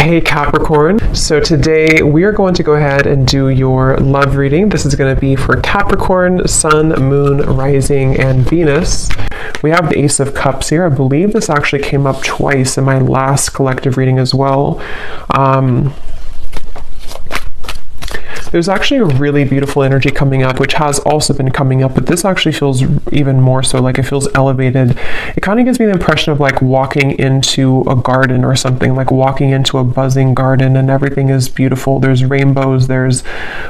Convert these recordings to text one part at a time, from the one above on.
Hey Capricorn, so today we are going to go ahead and do your love reading. This is going to be for Capricorn, Sun, Moon, Rising, and Venus. We have the Ace of Cups here. I believe this actually came up twice in my last collective reading as well. There's actually a really beautiful energy coming up, which has also been coming up, but this actually feels even more so, like it feels elevated. It kind of gives me the impression of like walking into a garden or something, like walking into a buzzing garden and everything is beautiful. There's rainbows, there's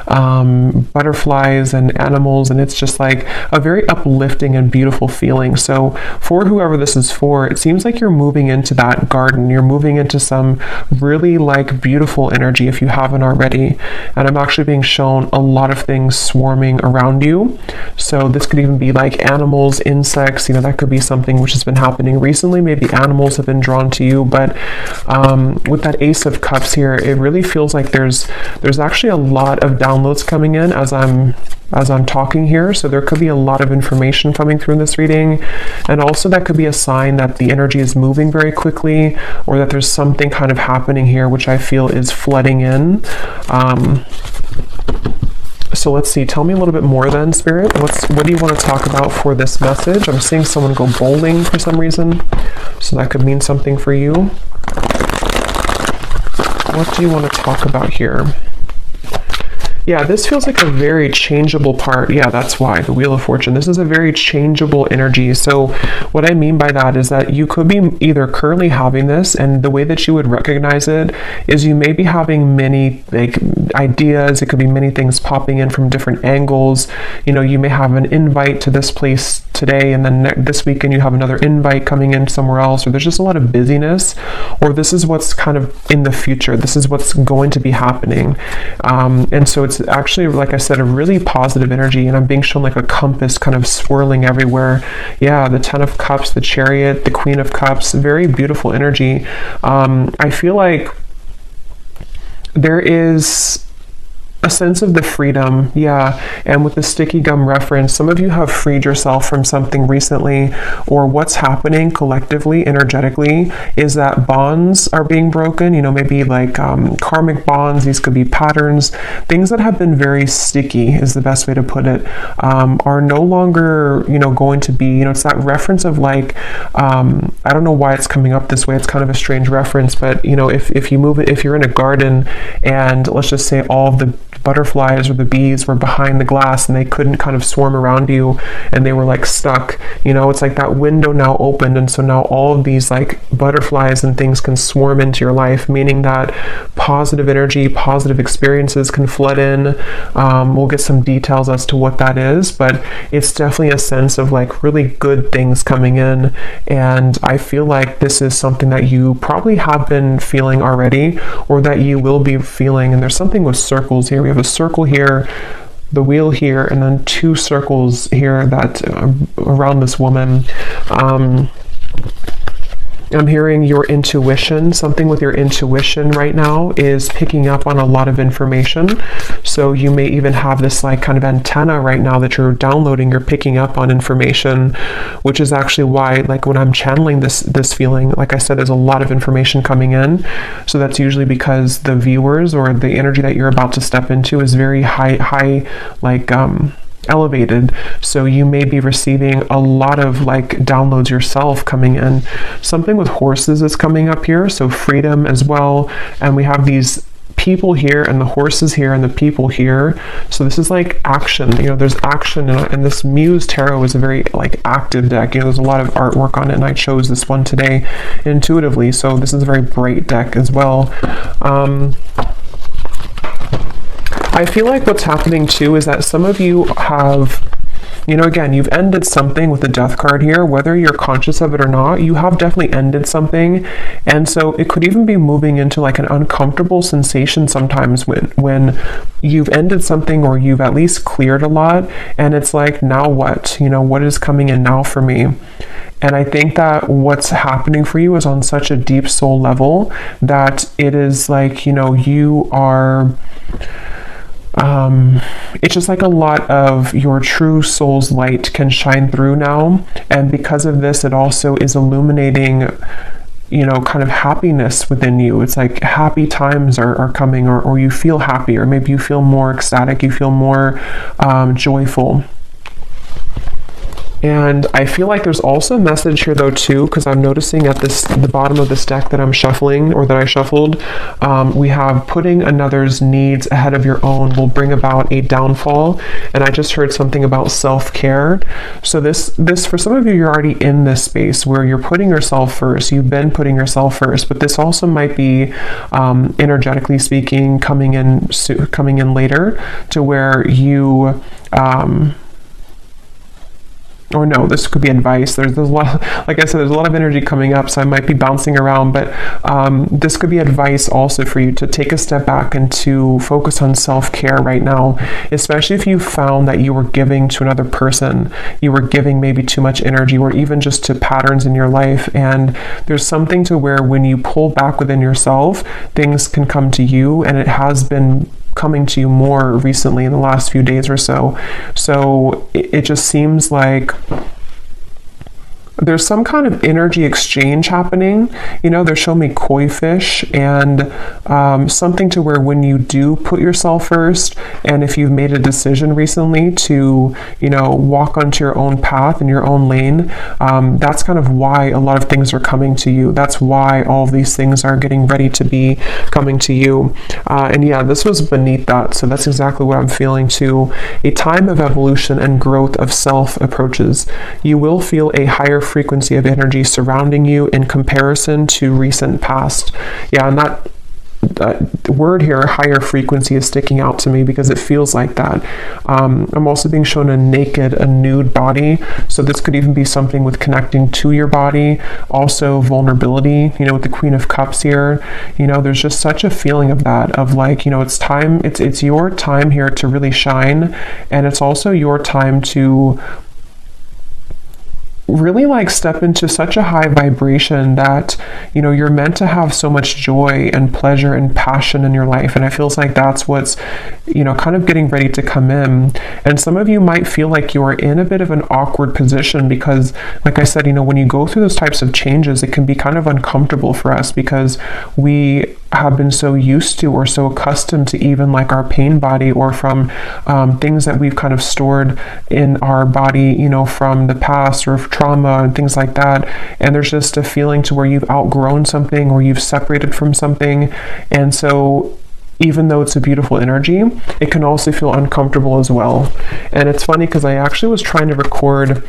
butterflies and animals, and it's just like a very uplifting and beautiful feeling. So for whoever this is for, it seems like you're moving into that garden. You're moving into some really like beautiful energy if you haven't already. And I'm actually being shown a lot of things swarming around you. So this could even be like animals, insects, that could be something which has been happening recently. Maybe animals have been drawn to you, but with that Ace of Cups here, it really feels like there's actually a lot of downloads coming in as I'm talking here. So there could be a lot of information coming through in this reading. And also that could be a sign that the energy is moving very quickly, or that there's something kind of happening here, which I feel is flooding in. So let's see, tell me a little bit more then, Spirit. What do you want to talk about for this message? I'm seeing someone go bowling for some reason, so that could mean something for you. What do you want to talk about here? Yeah, this feels like a very changeable part. Yeah, that's why, the Wheel of Fortune. This is a very changeable energy. So what I mean by that is that you could be either currently having this, and the way that you would recognize it is you may be having many like ideas. It could be many things popping in from different angles. You may have an invite to this place today, and then this weekend you have another invite coming in somewhere else, or there's just a lot of busyness, or this is what's kind of in the future. This is what's going to be happening. And so it's actually, like I said, a really positive energy, and I'm being shown like a compass kind of swirling everywhere. Yeah, the Ten of Cups, the Chariot, the Queen of Cups, very beautiful energy. I feel like there is a sense of the freedom, yeah. And with the sticky gum reference, some of you have freed yourself from something recently, or what's happening collectively, energetically, is that bonds are being broken, maybe like karmic bonds. These could be patterns, things that have been very sticky is the best way to put it, are no longer, going to be, it's that reference of like, I don't know why it's coming up this way. It's kind of a strange reference, but if you move it, if you're in a garden and let's just say all of the butterflies or the bees were behind the glass and they couldn't kind of swarm around you and they were like stuck, it's like that window now opened, and so now all of these like butterflies and things can swarm into your life, meaning that positive energy, positive experiences can flood in. We'll get some details as to what that is, but it's definitely a sense of like really good things coming in. And I feel like this is something that you probably have been feeling already, or that you will be feeling. And there's something with circles here. We have a circle here, the wheel here, and then two circles here that around this woman. I'm hearing your intuition. Something with your intuition right now is picking up on a lot of information. So you may even have this like kind of antenna right now that you're downloading, you're picking up on information, which is actually why, like when I'm channeling this feeling, like I said, there's a lot of information coming in. So that's usually because the viewers or the energy that you're about to step into is very high, like elevated. So you may be receiving a lot of like downloads yourself coming in. Something with horses is coming up here, so freedom as well. And we have these people here and the horses here and the people here. So this is like action, there's action, and this Muse Tarot is a very like active deck. There's a lot of artwork on it, and I chose this one today intuitively. So this is a very bright deck as well. I feel like what's happening too is that some of you have, again, you've ended something with the Death card here, whether you're conscious of it or not. You have definitely ended something. And so it could even be moving into like an uncomfortable sensation sometimes when you've ended something, or you've at least cleared a lot, and it's like, now what? What is coming in now for me? And I think that what's happening for you is on such a deep soul level that it is like, you are it's just like a lot of your true soul's light can shine through now. And because of this, it also is illuminating you know, kind of happiness within you. It's like happy times are coming, or you feel happy, or maybe you feel more ecstatic, you feel more joyful. And I feel like there's also a message here though too, because I'm noticing at the bottom of this deck that I'm shuffling, or that I shuffled, we have putting another's needs ahead of your own will bring about a downfall. And I just heard something about self-care. So this for some of you, you're already in this space where you're putting yourself first. You've been putting yourself first, but this also might be energetically speaking coming in later, to where you or no, this could be advice. There's a lot, like I said, there's a lot of energy coming up, so I might be bouncing around, but this could be advice also for you to take a step back and to focus on self-care right now, especially if you found that you were giving to another person, you were giving maybe too much energy, or even just to patterns in your life. And there's something to where when you pull back within yourself, things can come to you, and it has been coming to you more recently in the last few days or so. So it just seems like there's some kind of energy exchange happening. You know, they're showing me koi fish, and something to where when you do put yourself first, and if you've made a decision recently to, you know, walk onto your own path in your own lane, that's kind of why a lot of things are coming to you. That's why all of these things are getting ready to be coming to you. And yeah, this was beneath that. So that's exactly what I'm feeling too. A time of evolution and growth of self approaches. You will feel a higher frequency of energy surrounding you in comparison to recent past. Yeah, and that word here, higher frequency, is sticking out to me because it feels like that. I'm also being shown a nude body. So this could even be something with connecting to your body. Also vulnerability, you know, with the Queen of Cups here. You know, there's just such a feeling of that, of like, you know, it's time, it's your time here to really shine. And it's also your time to really like step into such a high vibration that, you know, you're meant to have so much joy and pleasure and passion in your life. And it feels like that's what's, you know, kind of getting ready to come in. And some of you might feel like you're in a bit of an awkward position because, like I said, you know, when you go through those types of changes, it can be kind of uncomfortable for us because we have been so used to or so accustomed to even like our pain body, or from things that we've kind of stored in our body, you know, from the past, or trauma and things like that. And there's just a feeling to where you've outgrown something, or you've separated from something. And so even though it's a beautiful energy, it can also feel uncomfortable as well. And it's funny because I actually was trying to record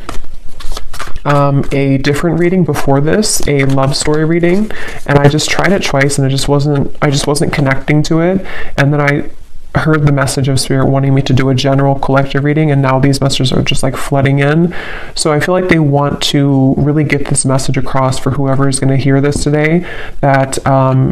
a different reading before this, a love story reading, and I just tried it twice, and I just wasn't connecting to it. And then I heard the message of Spirit wanting me to do a general collective reading, and now these messages are just like flooding in. So I feel like they want to really get this message across for whoever is going to hear this today, that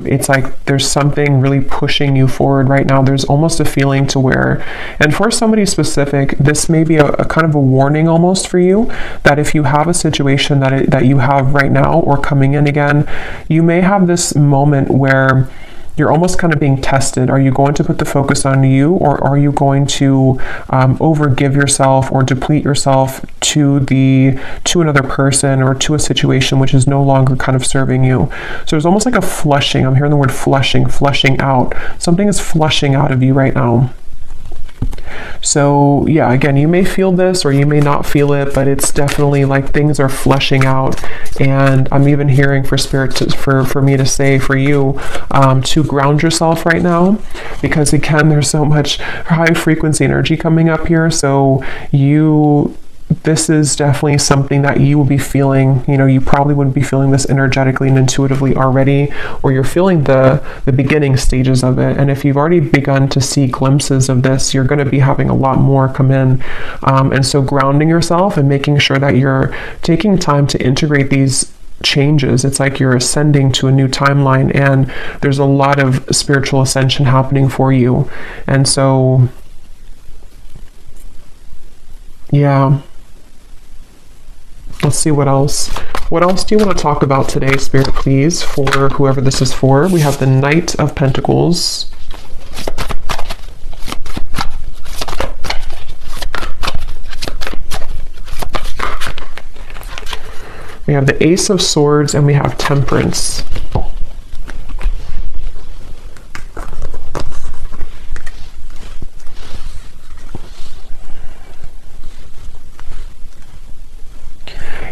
it's like there's something really pushing you forward right now. There's almost a feeling to where, and for somebody specific, this may be a kind of a warning almost for you, that if you have a situation that you have right now or coming in again, you may have this moment where you're almost kind of being tested. Are you going to put the focus on you, or are you going to overgive yourself or deplete yourself to another person or to a situation which is no longer kind of serving you? So there's almost like a flushing. I'm hearing the word flushing out. Something is flushing out of you right now. So yeah, again, you may feel this or you may not feel it, but it's definitely like things are flushing out. And I'm even hearing for Spirit for me to say for you to ground yourself right now, because again, there's so much high frequency energy coming up here. So this is definitely something that you will be feeling. You know, you probably wouldn't be feeling this energetically and intuitively already, or you're feeling the beginning stages of it. And if you've already begun to see glimpses of this, you're going to be having a lot more come in. And so grounding yourself and making sure that you're taking time to integrate these changes. It's like you're ascending to a new timeline, and there's a lot of spiritual ascension happening for you. And so, yeah. Let's see what else. What else do you want to talk about today, Spirit, please, for whoever this is for? We have the Knight of Pentacles. We have the Ace of Swords and we have Temperance.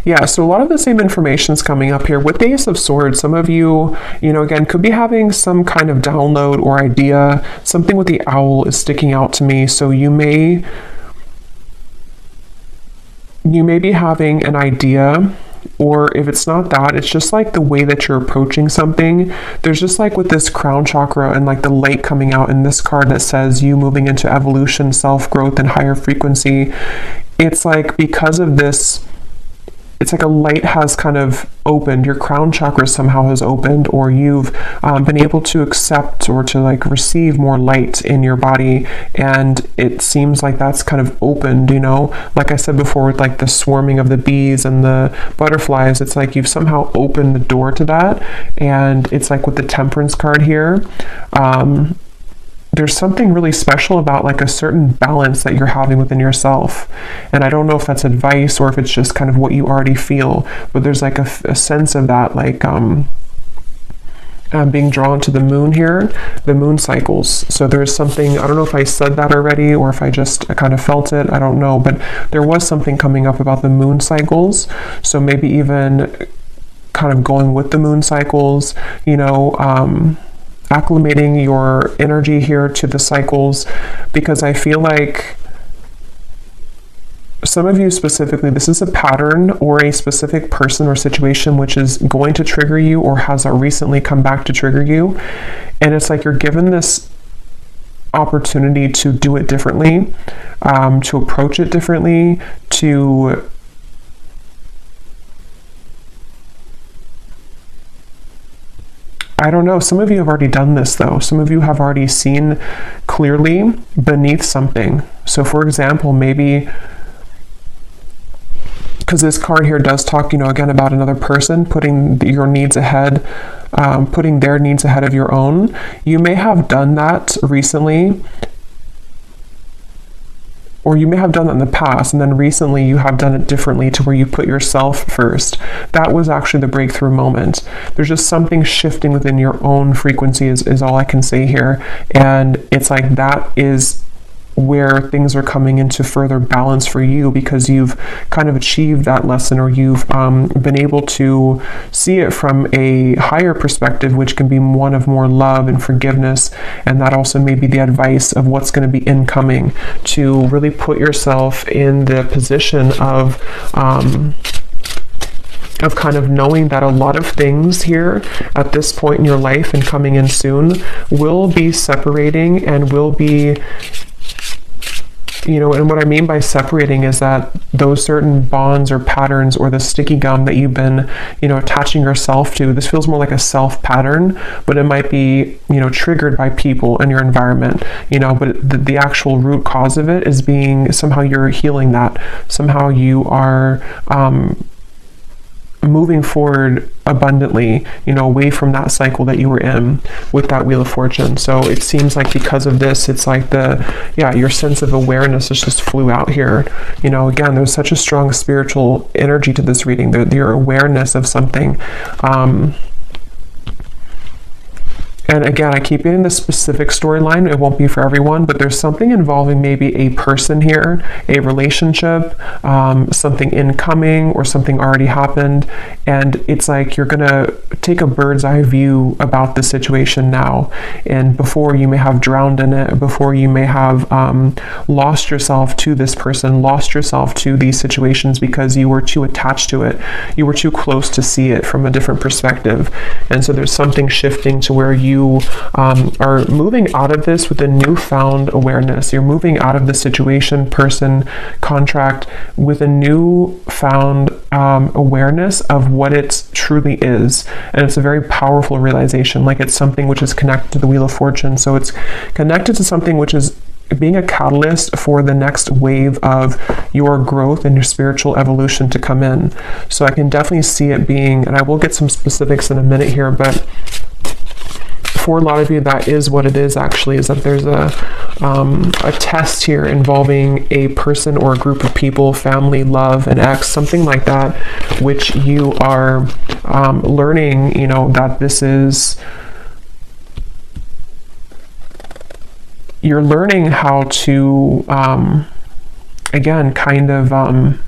Yeah, so a lot of the same information is coming up here. With the Ace of Swords, some of you, again, could be having some kind of download or idea. Something with the owl is sticking out to me. So you may be having an idea, or if it's not that, it's just like the way that you're approaching something. There's just like with this crown chakra and like the light coming out in this card that says you moving into evolution, self-growth, and higher frequency. It's like because of this, it's like a light has kind of opened, your crown chakra somehow has opened, or you've been able to accept or to like receive more light in your body, and it seems like that's kind of opened, like I said before with like the swarming of the bees and the butterflies. It's like you've somehow opened the door to that, and it's like with the Temperance card here, there's something really special about like a certain balance that you're having within yourself. And I don't know if that's advice or if it's just kind of what you already feel, but there's like a sense of that, like being drawn to the moon here, the moon cycles. So there's something, I don't know if I said that already or if I kind of felt it, I don't know, but there was something coming up about the moon cycles. So maybe even kind of going with the moon cycles, acclimating your energy here to the cycles, because I feel like some of you specifically, this is a pattern or a specific person or situation which is going to trigger you or has recently come back to trigger you. And it's like you're given this opportunity to do it differently, to approach it differently, to I don't know, some of you have already done this though. Some of you have already seen clearly beneath something. So for example, maybe, because this card here does talk, again about another person putting your needs ahead, putting their needs ahead of your own. You may have done that recently, or you may have done that in the past, and then recently you have done it differently to where you put yourself first. That was actually the breakthrough moment. There's just something shifting within your own frequency is all I can say here. And it's like that is where things are coming into further balance for you, because you've kind of achieved that lesson, or you've been able to see it from a higher perspective, which can be one of more love and forgiveness. And that also may be the advice of what's going to be incoming, to really put yourself in the position of kind of knowing that a lot of things here at this point in your life and coming in soon will be separating and will be, and what I mean by separating is that those certain bonds or patterns or the sticky gum that you've been, attaching yourself to, this feels more like a self pattern, but it might be, triggered by people in your environment, but the actual root cause of it is being, somehow you're healing that. Somehow you are, moving forward abundantly, away from that cycle that you were in with that Wheel of Fortune. So it seems like because of this, it's like your sense of awareness just flew out here. Again, there's such a strong spiritual energy to this reading, your awareness of something. And again, I keep getting the specific storyline. It won't be for everyone, but there's something involving maybe a person here, a relationship, something incoming, or something already happened. And it's like you're going to take a bird's eye view about the situation now. And before, you may have drowned in it, before you may have lost yourself to this person, lost yourself to these situations because you were too attached to it. You were too close to see it from a different perspective. And so there's something shifting to where you are moving out of this with a newfound awareness. You're moving out of the situation, person, contract with a newfound awareness of what it truly is. And it's a very powerful realization, like it's something which is connected to the Wheel of Fortune. So it's connected to something which is being a catalyst for the next wave of your growth and your spiritual evolution to come in. So I can definitely see it being, and I will get some specifics in a minute here, but for a lot of you, that is what it is actually, is that there's a test here involving a person or a group of people, family, love, an ex, something like that, which you are learning, you know, that this is, you're learning how to, again, kind of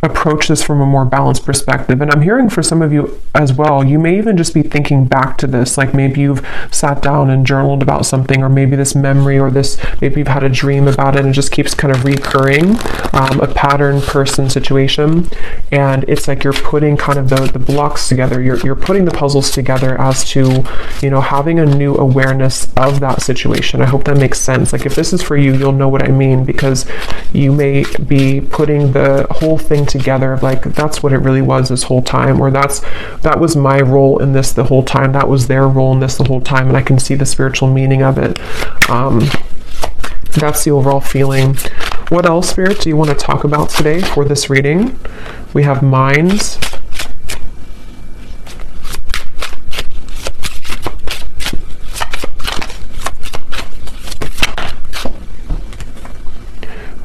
approach this from a more balanced perspective. And I'm hearing for some of you as well, you may even just be thinking back to this, like maybe you've sat down and journaled about something, or maybe this memory, or this, maybe you've had a dream about it and it just keeps kind of recurring, a pattern, person, situation. And it's like you're putting kind of the blocks together, you're putting the puzzles together as to, you know, having a new awareness of that situation. I hope that makes sense. Like if this is for you, you'll know what I mean, because you may be putting the whole thing together of like, that's what it really was this whole time, or that was my role in this the whole time, that was their role in this the whole time, and I can see the spiritual meaning of it. That's the overall feeling. What else, Spirit, do you want to talk about today for this reading? We have minds.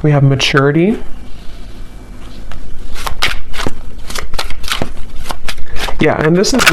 We have maturity. Yeah, and this is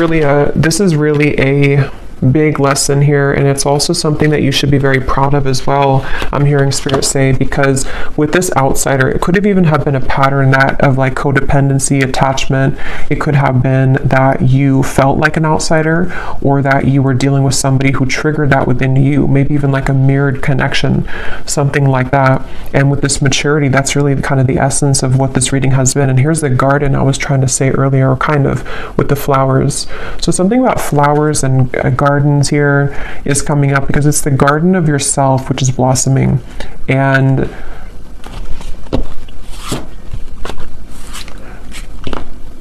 really a big lesson here, and it's also something that you should be very proud of as well, I'm hearing Spirit say, because with this outsider, it could have even have been a pattern that of like codependency, attachment. It could have been that you felt like an outsider, or that you were dealing with somebody who triggered that within you, maybe even like a mirrored connection, something like that. And with this maturity, that's really kind of the essence of what this reading has been. And here's the garden I was trying to say earlier, or kind of with the flowers. So something about flowers and gardens here is coming up, because it's the garden of yourself which is blossoming. And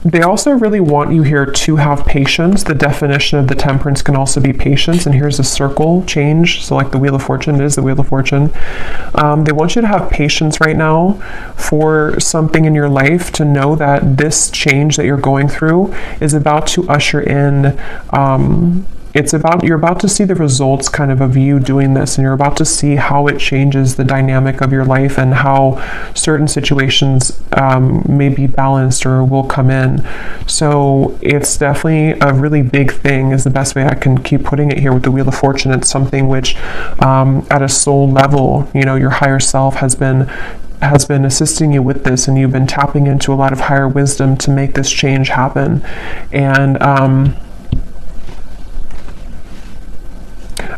they also really want you here to have patience. The definition of the temperance can also be patience. And here's a circle change. So like the Wheel of Fortune, it is the Wheel of Fortune. They want you to have patience right now for something in your life, to know that this change that you're going through is about to usher in, you're about to see the results kind of you doing this, and you're about to see how it changes the dynamic of your life, and how certain situations may be balanced or will come in. So it's definitely a really big thing, is the best way I can keep putting it here with the Wheel of Fortune. It's something which at a soul level, you know, your higher self has been assisting you with this, and you've been tapping into a lot of higher wisdom to make this change happen. And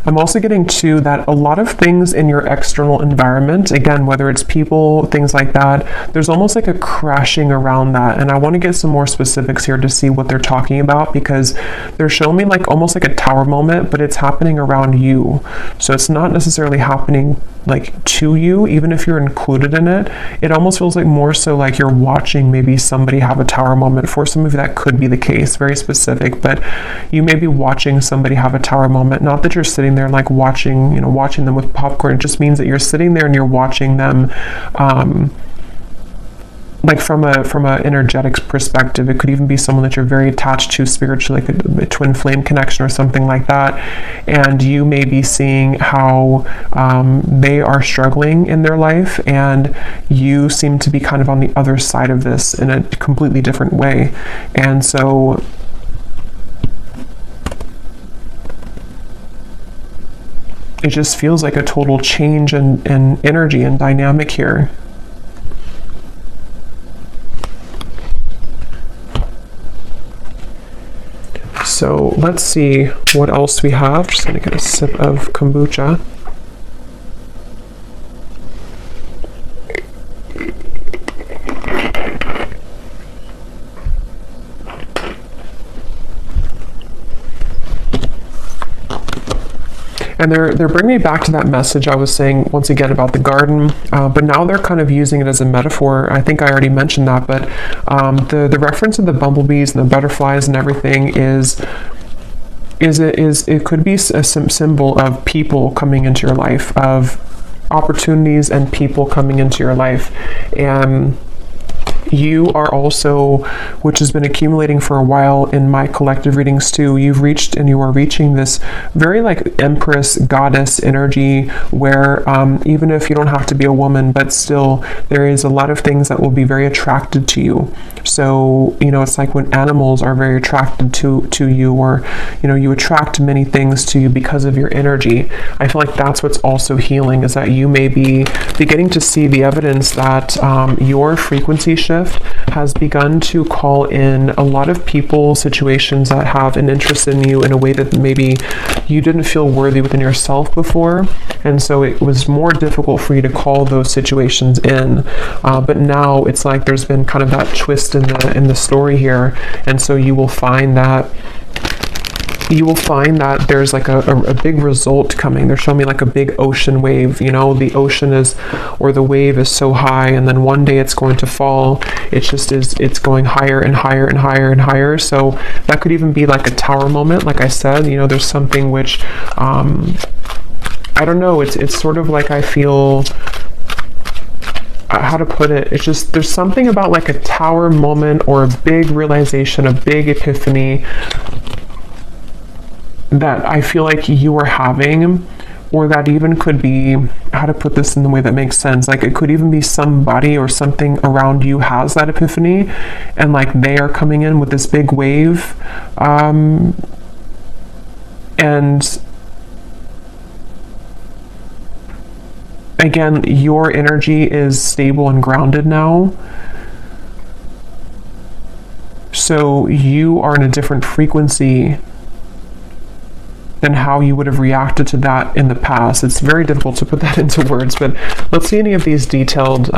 I'm also getting to that a lot of things in your external environment, again, whether it's people, things like that, there's almost like a crashing around that. And I want to get some more specifics here to see what they're talking about, because they're showing me like almost like a tower moment, but it's happening around you. So it's not necessarily happening like to you, even if you're included in it. It almost feels like more so like you're watching maybe somebody have a tower moment. For some of you, that could be the case, very specific, but you may be watching somebody have a tower moment. Not that you're sitting there like watching them with popcorn. It just means that you're sitting there and you're watching them, like from a energetics perspective. It could even be someone that you're very attached to spiritually, like a twin flame connection or something like that. And you may be seeing how they are struggling in their life, and you seem to be kind of on the other side of this in a completely different way. And so it just feels like a total change in energy and dynamic here. So let's see what else we have. Just gonna get a sip of kombucha. And they're bringing me back to that message I was saying once again about the garden, but now they're kind of using it as a metaphor. I think I already mentioned that, but the reference of the bumblebees and the butterflies and everything it could be a symbol of people coming into your life, of opportunities and people coming into your life. And You are also, which has been accumulating for a while in my collective readings too, you've reached and you are reaching this very like Empress goddess energy where even if you don't have to be a woman, but still there is a lot of things that will be very attracted to you. So, you know, it's like when animals are very attracted to you, or, you know, you attract many things to you because of your energy. I feel like that's what's also healing, is that you may be beginning to see the evidence that your frequency shift has begun to call in a lot of people, situations that have an interest in you in a way that maybe you didn't feel worthy within yourself before. And so it was more difficult for you to call those situations in. But now it's like there's been kind of that twist in the story here. And so you will find that there's like a big result coming. They're showing me like a big ocean wave, you know, the ocean is, or the wave is so high, and then one day it's going to fall. It's going higher and higher and higher and higher. So that could even be like a tower moment. Like I said, you know, there's something which, I don't know, it's sort of like I feel, how to put it, it's just, there's something about like a tower moment or a big realization, a big epiphany that I feel like you are having, or that even could be, how to put this in the way that makes sense, like it could even be somebody or something around you has that epiphany, and like they are coming in with this big wave, and again, your energy is stable and grounded now. So you are in a different frequency than how you would have reacted to that in the past. It's very difficult to put that into words, but let's see any of these detailed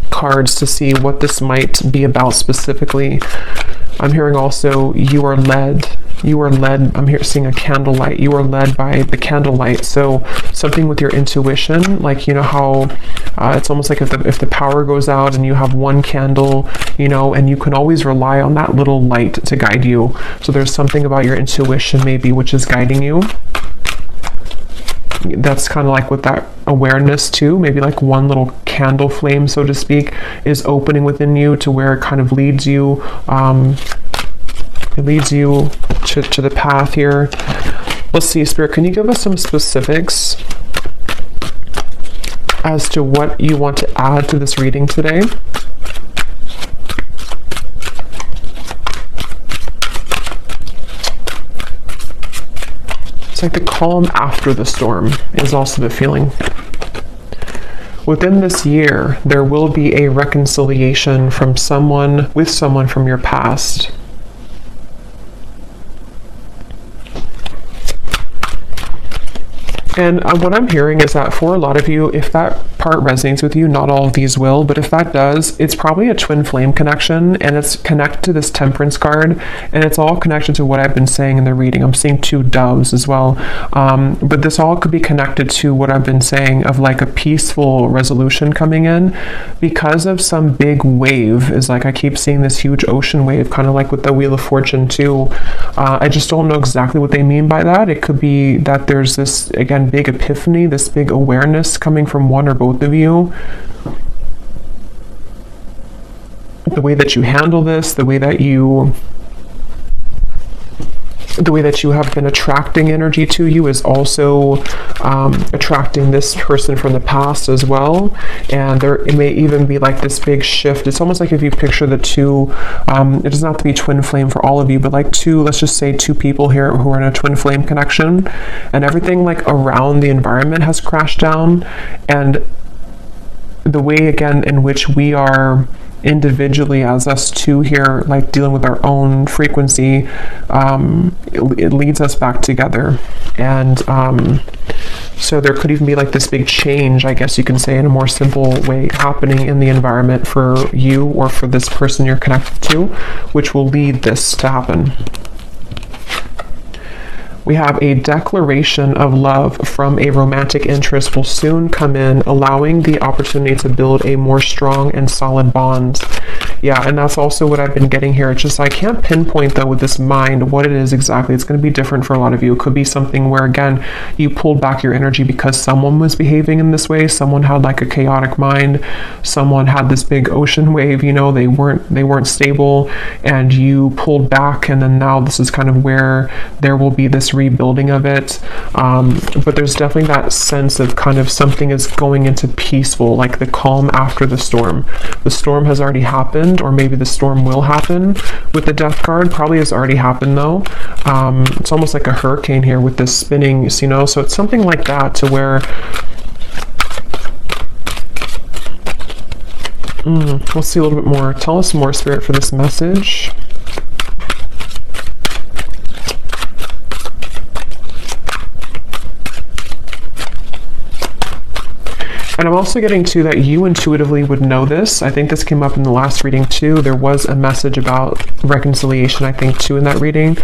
cards to see what this might be about specifically. I'm hearing also you are led. I'm here seeing a candlelight. You are led by the candlelight. So something with your intuition, like, you know how it's almost like if the power goes out and you have one candle, you know, and you can always rely on that little light to guide you. So there's something about your intuition maybe which is guiding you. That's kind of like with that awareness too, maybe like one little candle flame, so to speak, is opening within you to where it kind of leads you, to the path here. Let's see, Spirit, can you give us some specifics as to what you want to add to this reading today? It's like the calm after the storm is also the feeling. Within this year, there will be a reconciliation from someone from your past. And what I'm hearing is that for a lot of you, if that part resonates with you, not all of these will, but if that does, it's probably a twin flame connection, and it's connected to this Temperance card, and it's all connected to what I've been saying in the reading. I'm seeing two doves as well, but this all could be connected to what I've been saying of like a peaceful resolution coming in because of some big wave. Is like I keep seeing this huge ocean wave, kind of like with the Wheel of Fortune too. I just don't know exactly what they mean by that. It could be that there's this, again, big epiphany, this big awareness coming from one or both of you. The way that you handle this, the way that you have been attracting energy to you is also attracting this person from the past as well. And it may even be like this big shift. It's almost like if you picture the two, it doesn't have to be twin flame for all of you, but like two, let's just say two people here who are in a twin flame connection, and everything like around the environment has crashed down. And the way, again, in which we are individually as us two here, like dealing with our own frequency, it leads us back together. And so there could even be like this big change, I guess you can say, in a more simple way, happening in the environment for you or for this person you're connected to, which will lead this to happen. We have a declaration of love from a romantic interest will soon come in, allowing the opportunity to build a more strong and solid bond. Yeah, and that's also what I've been getting here. It's just I can't pinpoint though with this mind what it is exactly. It's going to be different for a lot of you. It could be something where, again, you pulled back your energy because someone was behaving in this way. Someone had like a chaotic mind. Someone had this big ocean wave, you know, they weren't stable, and you pulled back, and then now this is kind of where there will be this rebuilding of it. But there's definitely that sense of kind of something is going into peaceful, like the calm after the storm. The storm has already happened, or maybe the storm will happen with the Death card. Probably has already happened though. It's almost like a hurricane here with this spinning, you know, so it's something like that to where we'll see a little bit more. Tell us more, Spirit, for this message. And I'm also getting to that you intuitively would know this. I think this came up in the last reading too. There was a message about reconciliation, I think, too, in that reading.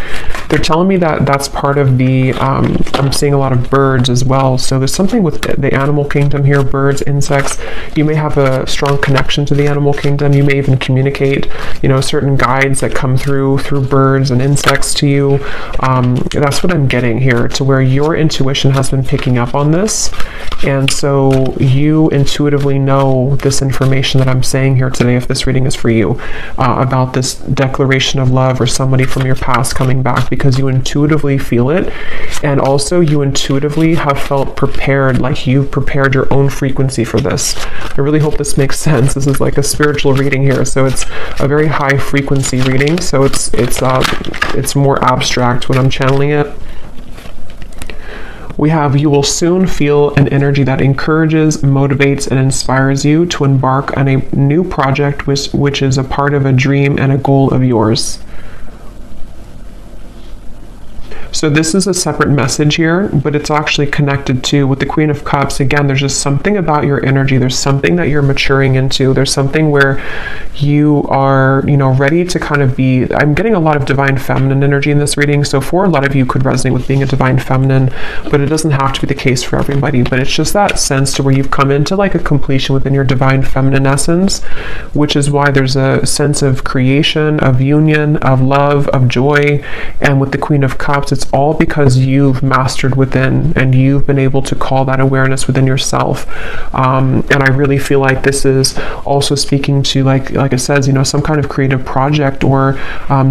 They're telling me that that's part of the, I'm seeing a lot of birds as well. So there's something with the animal kingdom here, birds, insects. You may have a strong connection to the animal kingdom. You may even communicate, you know, certain guides that come through birds and insects to you. That's what I'm getting here, to where your intuition has been picking up on this. And so you intuitively know this information that I'm saying here today, if this reading is for you, about this declaration of love or somebody from your past coming back, because you intuitively feel it. And also you intuitively have felt prepared, like you've prepared your own frequency for this. I really hope this makes sense. This is like a spiritual reading here, so it's a very high frequency reading, so it's more abstract when I'm channeling it. We have, you will soon feel an energy that encourages, motivates, and inspires you to embark on a new project which is a part of a dream and a goal of yours. So this is a separate message here, but it's actually connected to with the Queen of Cups. Again, there's just something about your energy. There's something that you're maturing into. There's something where you are, you know, ready to kind of be, I'm getting a lot of divine feminine energy in this reading. So for a lot of you could resonate with being a divine feminine, but it doesn't have to be the case for everybody. But it's just that sense to where you've come into like a completion within your divine feminine essence, which is why there's a sense of creation, of union, of love, of joy. And with the Queen of Cups, it's all because you've mastered within and you've been able to call that awareness within yourself. And I really feel like this is also speaking to, like it says, you know, some kind of creative project or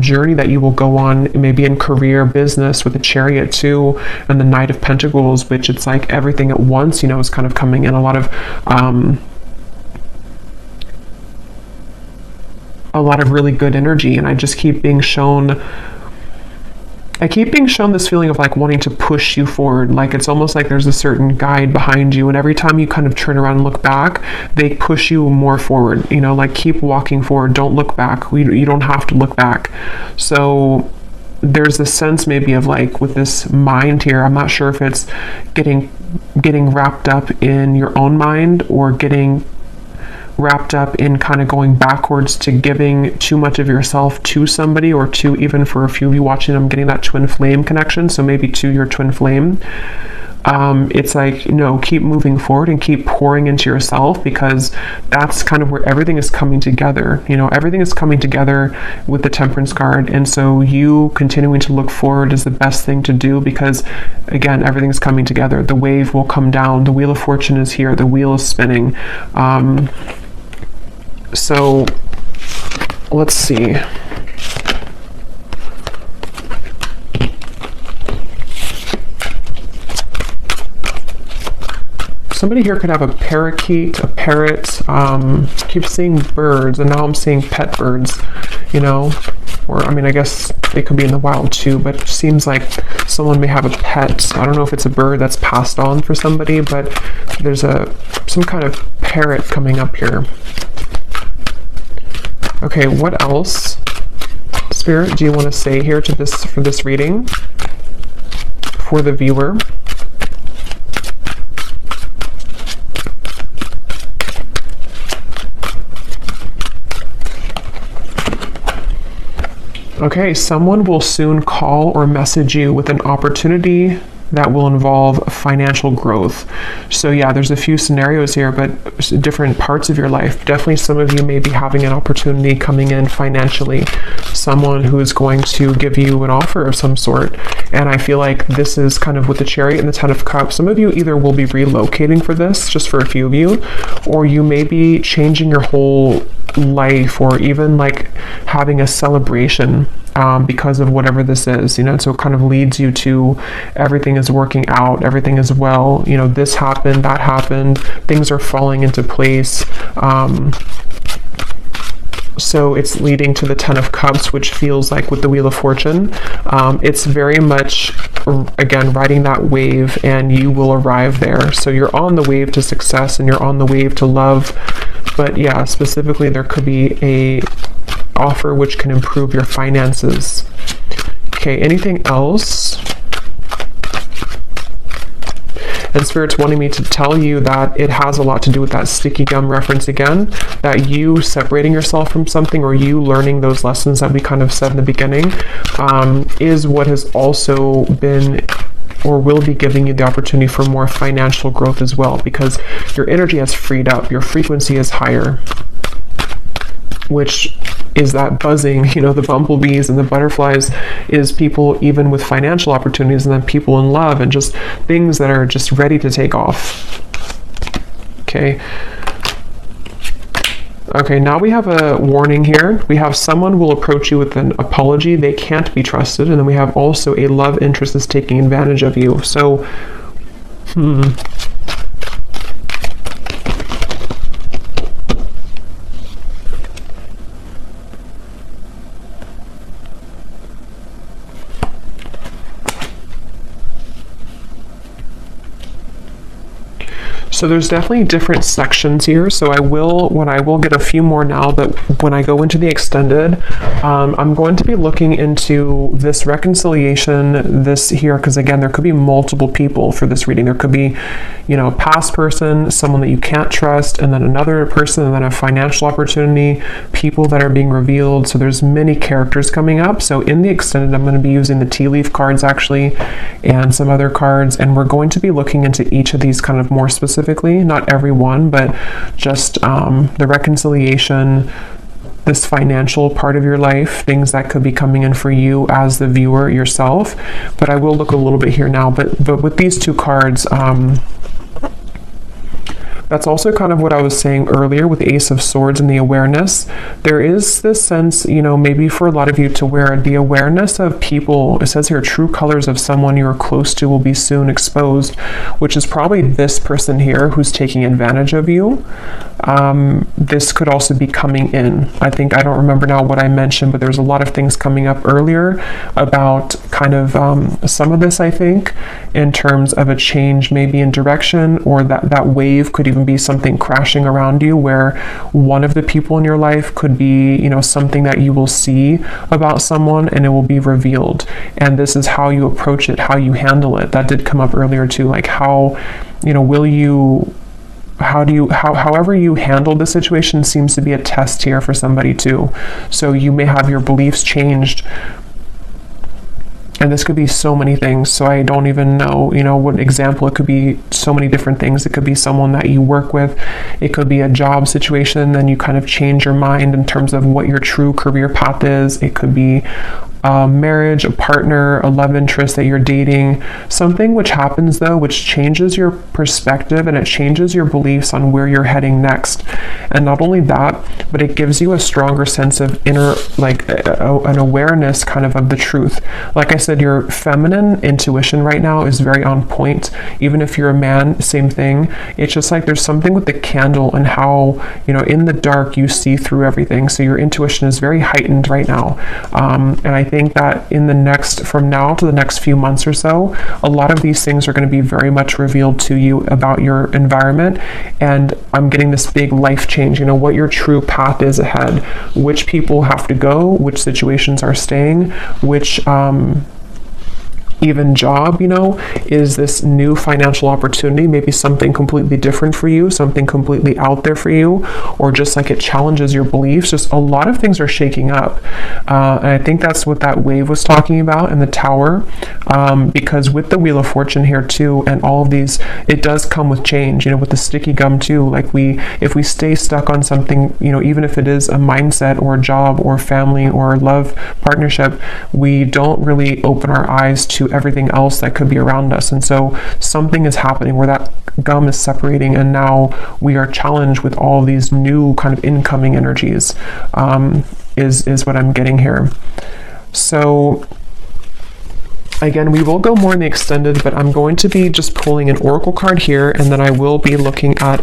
journey that you will go on, maybe in career, business, with the Chariot too, and the Knight of Pentacles, which it's like everything at once, you know, is kind of coming in. A lot of really good energy, and I just keep being shown this feeling of like wanting to push you forward. Like it's almost like there's a certain guide behind you, and every time you kind of turn around and look back, they push you more forward, you know, like keep walking forward, don't look back. You don't have to look back. So there's a sense maybe of like with this mind here, I'm not sure if it's getting wrapped up in your own mind or getting wrapped up in kind of going backwards to giving too much of yourself to somebody, or to, even for a few of you watching, I'm getting that twin flame connection, so maybe to your twin flame. It's like, you know, keep moving forward and keep pouring into yourself, because that's kind of where everything is coming together. You know, everything is coming together with the Temperance card, and so you continuing to look forward is the best thing to do, because again, everything's coming together. The wave will come down, the Wheel of Fortune is here, the wheel is spinning. So let's see. Somebody here could have a parakeet, a parrot. Keep seeing birds, and now I'm seeing pet birds, you know, or I mean, I guess they could be in the wild too, but it seems like someone may have a pet. I don't know if it's a bird that's passed on for somebody, but there's some kind of parrot coming up here. Okay, what else, Spirit, do you want to say here to this, for this reading for the viewer? Okay, someone will soon call or message you with an opportunity that will involve financial growth. So yeah, there's a few scenarios here, but different parts of your life. Definitely some of you may be having an opportunity coming in financially, someone who is going to give you an offer of some sort. And I feel like this is kind of with the Chariot and the Ten of Cups. Some of you either will be relocating for this, just for a few of you, or you may be changing your whole life, or even like having a celebration because of whatever this is, so it kind of leads you to everything is working out, everything is well, this happened, that happened, things are falling into place. So it's leading to the Ten of Cups, which feels like with the Wheel of Fortune, it's very much, again, riding that wave, and you will arrive there. So you're on the wave to success, and you're on the wave to love. But yeah, specifically, there could be a offer which can improve your finances. Okay, anything else? And Spirit's wanting me to tell you that it has a lot to do with that sticky gum reference again, that you separating yourself from something, or you learning those lessons that we kind of said in the beginning, is what has also been or will be giving you the opportunity for more financial growth as well, because your energy has freed up, your frequency is higher, which is that buzzing, the bumblebees and the butterflies, is people even with financial opportunities, and then people in love, and just things that are just ready to take off. Okay. Okay, now we have a warning here. We have someone will approach you with an apology. They can't be trusted. And then we have also a love interest is taking advantage of you. So, So there's definitely different sections here. So I will get a few more now, but when I go into the extended, I'm going to be looking into this reconciliation, this here, because again, there could be multiple people for this reading. There could be, a past person, someone that you can't trust, and then another person, and then a financial opportunity, people that are being revealed. So there's many characters coming up. So in the extended, I'm going to be using the tea leaf cards actually, and some other cards, and we're going to be looking into each of these kind of more specifically, not every one, but just the reconciliation, this financial part of your life, things that could be coming in for you as the viewer yourself. But I will look a little bit here now, but with these two cards, that's also kind of what I was saying earlier with the Ace of Swords and the awareness. There is this sense, maybe for a lot of you, to where the awareness of people, it says here, true colors of someone you are close to will be soon exposed, which is probably this person here who's taking advantage of you. This could also be coming in. I don't remember now what I mentioned, but there's a lot of things coming up earlier about kind of some of this, I think, in terms of a change maybe in direction, or that wave could even be something crashing around you, where one of the people in your life could be, something that you will see about someone and it will be revealed. And this is how you approach it, how you handle it. That did come up earlier too, like how, however you handle the situation seems to be a test here for somebody too. So you may have your beliefs changed, and this could be so many things. So I don't even know, what example. It could be so many different things. It could be someone that you work with. It could be a job situation. Then you kind of change your mind in terms of what your true career path is. It could be a marriage, a partner, a love interest that you're dating, something which happens though, which changes your perspective, and it changes your beliefs on where you're heading next. And not only that, but it gives you a stronger sense of inner, like an awareness kind of the truth. Like I said, your feminine intuition right now is very on point. Even if you're a man, same thing. It's just like there's something with the candle and how, in the dark you see through everything. So your intuition is very heightened right now. And I think that from now to the next few months or so, a lot of these things are going to be very much revealed to you about your environment. And I'm getting this big life change, what your true path is ahead, which people have to go, which situations are staying, which even job, you know, is this new financial opportunity, maybe something completely different for you, something completely out there for you, or just like it challenges your beliefs. Just a lot of things are shaking up. And I think that's what that wave was talking about in the Tower, because with the Wheel of Fortune here too, and all of these, it does come with change, you know, with the sticky gum too. Like if we stay stuck on something, you know, even if it is a mindset or a job or family or love partnership, we don't really open our eyes to everything else that could be around us. And so something is happening where that gum is separating, and now we are challenged with all of these new kind of incoming energies, is what I'm getting here. So again, we will go more in the extended, but I'm going to be just pulling an oracle card here, and then I will be looking at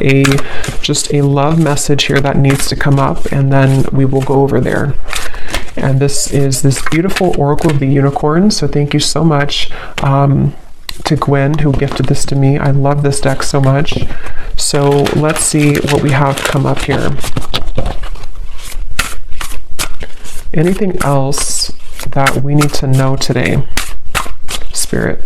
just a love message here that needs to come up, and then we will go over there. And this is this beautiful Oracle of the Unicorn. So thank you so much to Gwen, who gifted this to me. I love this deck so much. So let's see what we have come up here. Anything else that we need to know today, Spirit?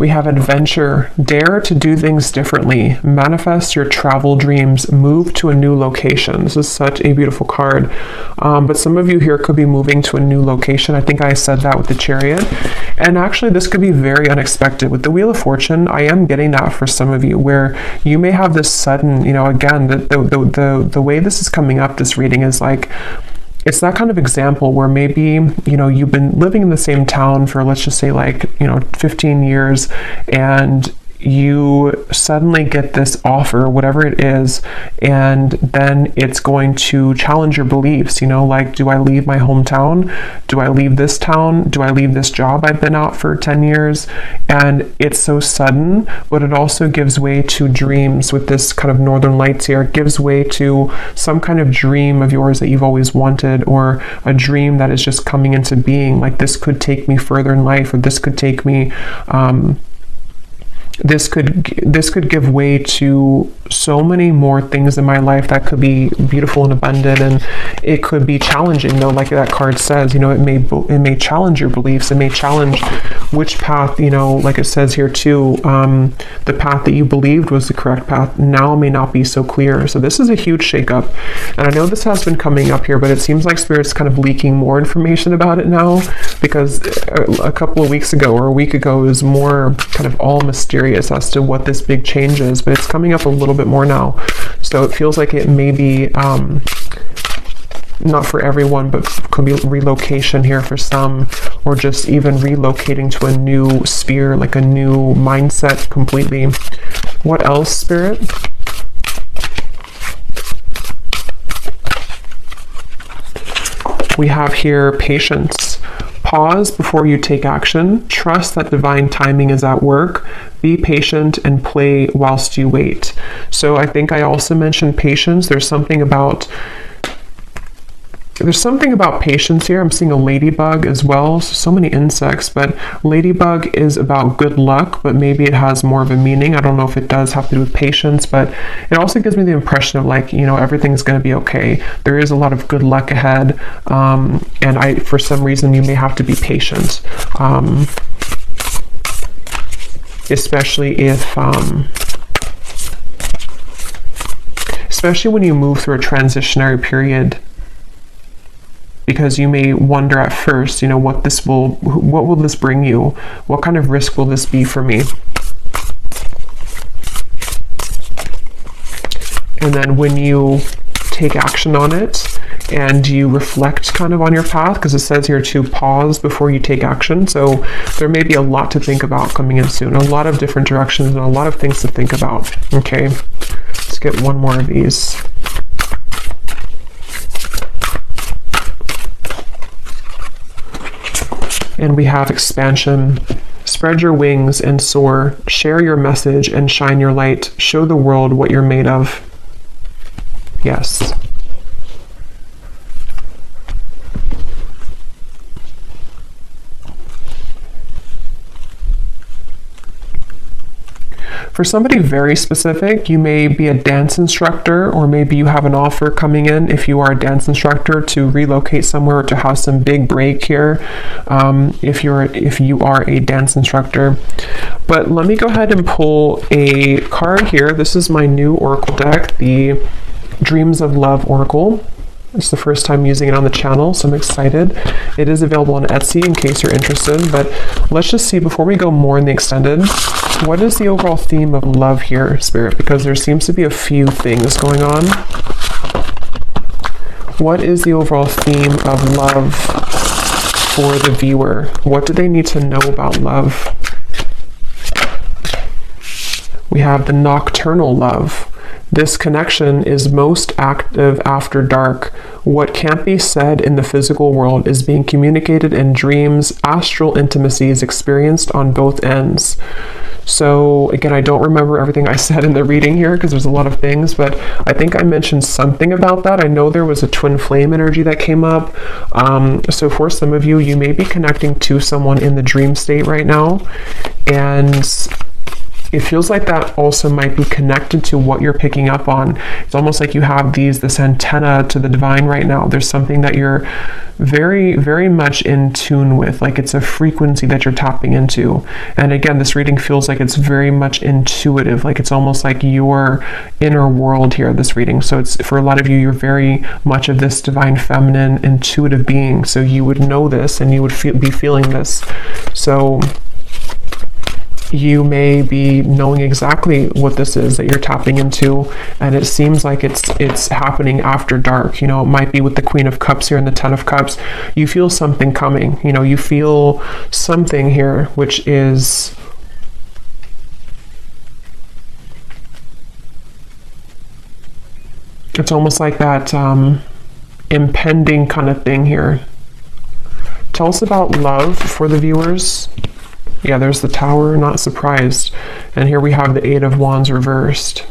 We have adventure. Dare to do things differently. Manifest your travel dreams. Move to a new location. This is such a beautiful card. But some of you here could be moving to a new location. I think I said that with the Chariot. And actually, this could be very unexpected. With the Wheel of Fortune, I am getting that for some of you, where you may have this sudden, you know, again, the way this is coming up, this reading is like, it's that kind of example where maybe, you know, you've been living in the same town for, let's just say, like, you know, 15 years, and you suddenly get this offer, whatever it is, and then it's going to challenge your beliefs, you know, like, do I leave my hometown? Do I leave this town? Do I leave this job I've been out for 10 years? And it's so sudden, but it also gives way to dreams with this kind of Northern Lights here. It gives way to some kind of dream of yours that you've always wanted, or a dream that is just coming into being. Like, this could take me further in life, or this could take me, this could give way to so many more things in my life that could be beautiful and abundant, and it could be challenging, though, like that card says, you know, it may challenge your beliefs, it may challenge which path, you know, like it says here too, the path that you believed was the correct path now may not be so clear. So this is a huge shakeup, and I know this has been coming up here, but it seems like Spirit's kind of leaking more information about it now, because a couple of weeks ago or a week ago it was more kind of all mysterious as to what this big change is, but it's coming up a little bit more now. So it feels like it may be not for everyone, but could be relocation here for some, or just even relocating to a new sphere, like a new mindset completely. What else, Spirit? We have here patience. Pause before you take action. Trust that divine timing is at work. Be patient and play whilst you wait. So I think I also mentioned patience. There's something about patience here. I'm seeing a ladybug as well. So many insects, but ladybug is about good luck, but maybe it has more of a meaning. I don't know if it does have to do with patience, but it also gives me the impression of, like, you know, everything's going to be okay. There is a lot of good luck ahead, and for some reason, you may have to be patient, especially when you move through a transitionary period. Because you may wonder at first, you know, what will this bring you? What kind of risk will this be for me? And then when you take action on it and you reflect kind of on your path, because it says here to pause before you take action. So there may be a lot to think about coming in soon, a lot of different directions and a lot of things to think about. Okay, let's get one more of these. And we have expansion. Spread your wings and soar. Share your message and shine your light. Show the world what you're made of. Yes. For somebody very specific, you may be a dance instructor, or maybe you have an offer coming in if you are a dance instructor to relocate somewhere or to have some big break here, if you are a dance instructor. But let me go ahead and pull a card here. This is my new oracle deck, the Dreams of Love Oracle. It's the first time using it on the channel, so I'm excited. It is available on Etsy in case you're interested, but let's just see, before we go more in the extended, what is the overall theme of love here, Spirit? Because there seems to be a few things going on. What is the overall theme of love for the viewer? What do they need to know about love? We have the nocturnal love. This connection is most active after dark. What can't be said in the physical world is being communicated in dreams. Astral intimacy is experienced on both ends. So again, I don't remember everything I said in the reading here because there's a lot of things, but I think I mentioned something about that. I know there was a twin flame energy that came up. So for some of you, you may be connecting to someone in the dream state right now, and it feels like that also might be connected to what you're picking up on. It's almost like you have this antenna to the divine right now. There's something that you're very, very much in tune with, like it's a frequency that you're tapping into. And again, this reading feels like it's very much intuitive, like it's almost like your inner world here, this reading. So it's, for a lot of you, you're very much of this divine feminine intuitive being. So you would know this and you would be feeling this. So you may be knowing exactly what this is that you're tapping into, and it seems like it's happening after dark. You know, it might be with the Queen of Cups here and the Ten of Cups. You feel something coming. You know, you feel something here, which is it's almost like that impending kind of thing here. Tell us about love for the viewers. Yeah, there's the Tower, not surprised. And here we have the Eight of Wands reversed.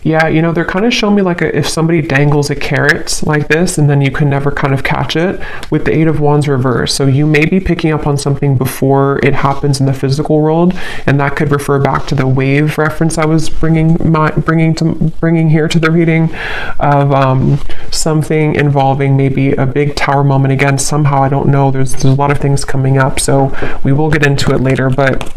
Yeah, you know, they're kind of showing me like if somebody dangles a carrot like this and then you can never kind of catch it with the Eight of Wands reversed. So you may be picking up on something before it happens in the physical world, and that could refer back to the wave reference I was bringing here to the reading of something involving maybe a big tower moment. Again, somehow, I don't know, there's a lot of things coming up, so we will get into it later, but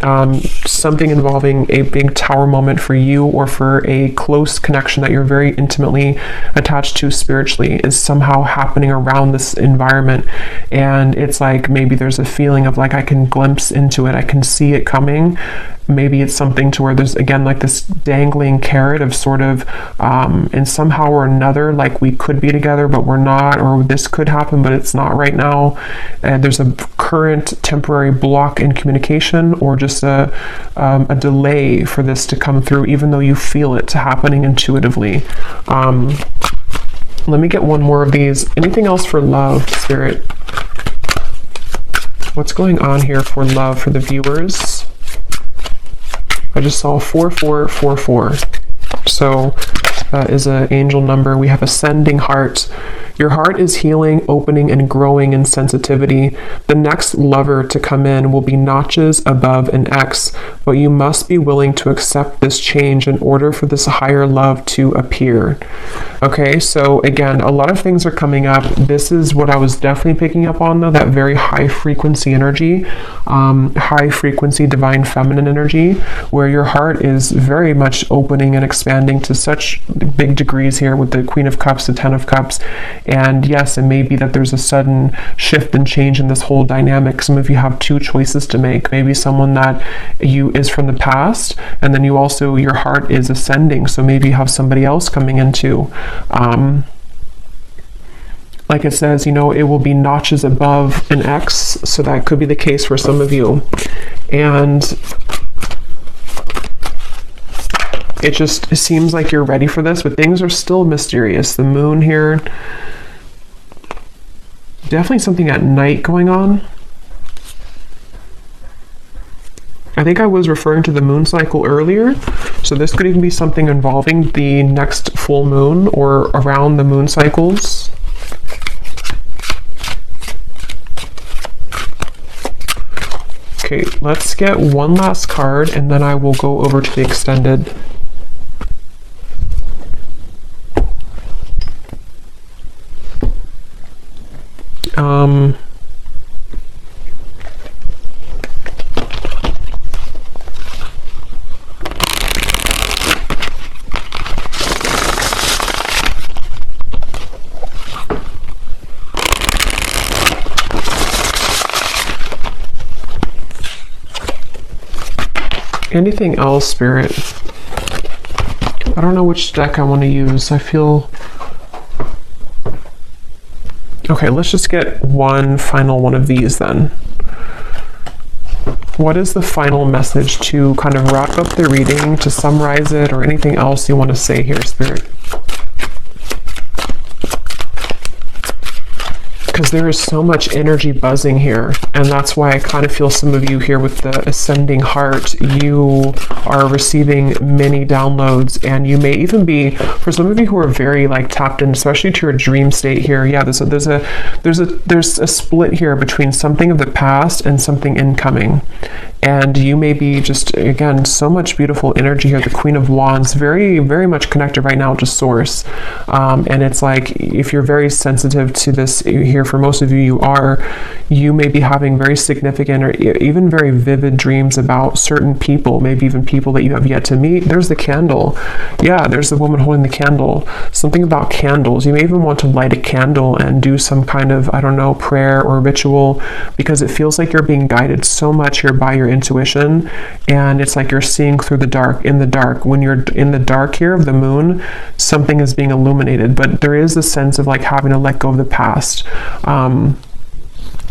something involving a big tower moment for you or for a close connection that you're very intimately attached to spiritually is somehow happening around this environment. And it's like maybe there's a feeling of like I can glimpse into it, I can see it coming. Maybe it's something to where there's again like this dangling carrot of sort of and somehow or another like we could be together but we're not, or this could happen but it's not right now, and there's a current temporary block in communication or just a delay for this to come through, even though you feel it happening intuitively. Let me get one more of these. Anything else for love, Spirit? What's going on here for love for the viewers? I just saw 4444. So that is an angel number. We have ascending heart. Your heart is healing, opening, and growing in sensitivity. The next lover to come in will be notches above an X, but you must be willing to accept this change in order for this higher love to appear. Okay, so again, a lot of things are coming up. This is what I was definitely picking up on, though, that very high frequency energy, high frequency divine feminine energy, where your heart is very much opening and expanding to such big degrees here with the Queen of Cups, the Ten of Cups. And yes, it may be that there's a sudden shift and change in this whole dynamic. Some of you have two choices to make. Maybe someone that you is from the past, and then you also, your heart is ascending. So maybe you have somebody else coming in too. Like it says, you know, it will be notches above an X. So that could be the case for some of you. And it just seems like you're ready for this, but things are still mysterious. The moon here, definitely something at night going on. I think I was referring to the moon cycle earlier, so this could even be something involving the next full moon or around the moon cycles. Okay, let's get one last card and then I will go over to the extended. Anything else, Spirit? I don't know which deck I want to use. I feel... Okay, let's just get one final one of these then. What is the final message to kind of wrap up the reading, to summarize it, or anything else you want to say here, Spirit? Because there is so much energy buzzing here, and that's why I kind of feel some of you here with the ascending heart, you are receiving many downloads, and you may even be, for some of you who are very like tapped in, especially to your dream state here. Yeah, there's a split here between something of the past and something incoming, and you may be just, again, so much beautiful energy here. The Queen of Wands, very, very much connected right now to Source, and it's like, if you're very sensitive to this here, for most of you, you may be having very significant or even very vivid dreams about certain people, maybe even people that you have yet to meet. There's the candle. Yeah, there's the woman holding the candle. Something about candles. You may even want to light a candle and do some kind of, I don't know, prayer or ritual, because it feels like you're being guided so much here by your intuition, and it's like you're seeing through the dark, in the dark. When you're in the dark here of the moon, something is being illuminated, but there is a sense of like having to let go of the past.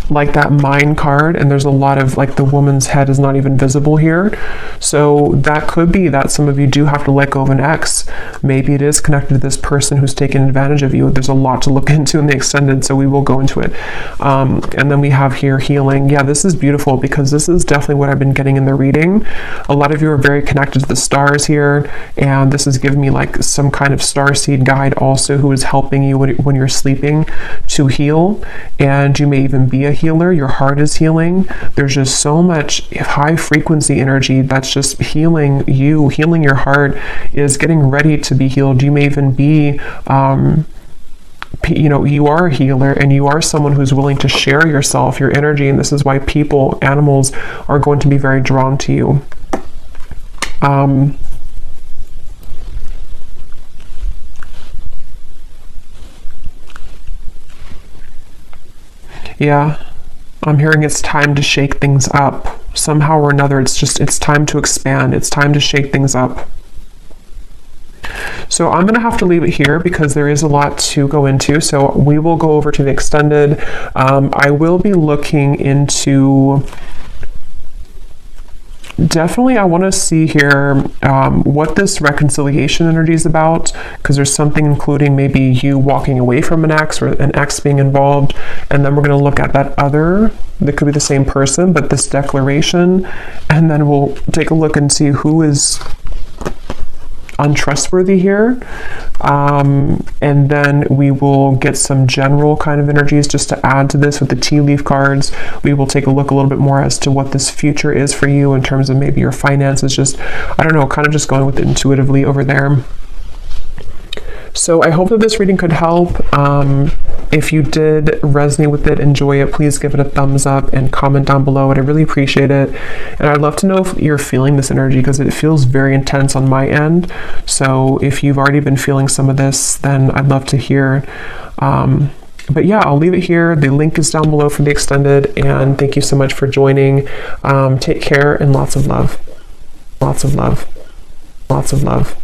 Like that mind card, and there's a lot of like the woman's head is not even visible here, so that could be that some of you do have to let go of an ex. Maybe it is connected to this person who's taken advantage of you. There's a lot to look into in the extended, so we will go into it. And then we have here healing. Yeah, this is beautiful, because this is definitely what I've been getting in the reading. A lot of you are very connected to the stars here, and this is giving me like some kind of starseed guide also, who is helping you when you're sleeping to heal, and you may even be a healer. Your heart is healing. There's just so much high frequency energy that's just healing you. Healing your heart is getting ready to be healed. You may even be you know, you are a healer, and you are someone who's willing to share yourself, your energy, and this is why people, animals, are going to be very drawn to you. Yeah, I'm hearing it's time to shake things up. Somehow or another, it's time to expand. It's time to shake things up. So I'm going to have to leave it here, because there is a lot to go into. So we will go over to the extended. I will be looking into... Definitely, I want to see here what this reconciliation energy is about, because there's something including maybe you walking away from an ex, or an ex being involved, and then we're going to look at that other, that could be the same person, but this declaration, and then we'll take a look and see who is untrustworthy here, and then we will get some general kind of energies just to add to this with the tea leaf cards. We will take a look a little bit more as to what this future is for you in terms of maybe your finances, just, I don't know, kind of just going with it intuitively over there. So I hope that this reading could help. If you did resonate with it, enjoy it, please give it a thumbs up and comment down below. I'd really appreciate it. And I'd love to know if you're feeling this energy, because it feels very intense on my end. So if you've already been feeling some of this, then I'd love to hear. But yeah, I'll leave it here. The link is down below for the extended, and thank you so much for joining. Take care, and lots of love. Lots of love. Lots of love.